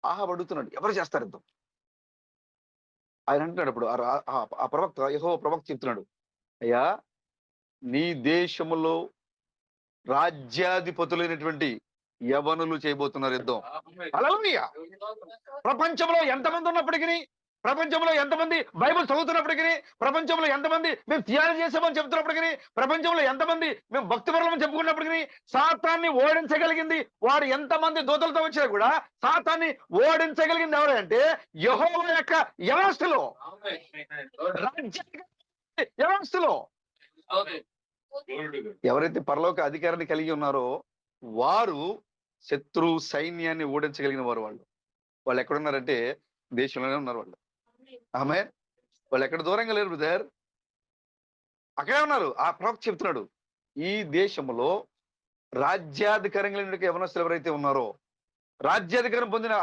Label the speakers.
Speaker 1: ఆహాబు అడుగుతున్నాడు, ఎవరు చేస్తారు యుద్ధం? ఆయన అంటున్నాడు అప్పుడు ఆ ప్రవక్త, యెహోవా ప్రవక్త చెప్తున్నాడు, అయ్యా, నీ దేశములో రాజ్యాధిపతులైనటువంటి యవనులు చేయబోతున్నారు యుద్ధం. హల్లెలూయా! ప్రపంచంలో ఎంతమంది ఉన్నప్పటికిని, ప్రపంచంలో ఎంతమంది బైబిల్ చదువుతున్నప్పటికిని, ప్రపంచంలో ఎంతమంది మేము థియాలజీ చేసామని చెప్తున్నప్పటికిని, ప్రపంచంలో ఎంతమంది మేము భక్తిపరులమని చెప్పుకున్నప్పటికిని, సాతాన్ని ఓడించగలిగింది వాడు ఎంతమంది దూతలతో వచ్చినా కూడా సాతాన్ని ఓడించగలిగింది ఎవరంటే యెహోవా యొక్క వ్యవస్థలో, రాజ్యాంగ వ్యవస్థలో. ఎవరైతే పరలోక అధికారాన్ని కలిగి ఉన్నారో వారు శత్రు సైన్యాన్ని ఓడించగలిగిన వారు వాళ్ళు. వాళ్ళు ఎక్కడున్నారంటే దేశంలోనే ఉన్నారు వాళ్ళు. ఆమేన్. వాళ్ళు ఎక్కడ దూరంగా లేరు బ్రదర్. అక్కడే ఉన్నారు. ఆ ప్రవక్త చెప్తున్నాడు, ఈ దేశంలో రాజ్యాధికారం కలిగిన యవనస్తులు ఎవరైతే ఉన్నారో, రాజ్యాధికారం పొందిన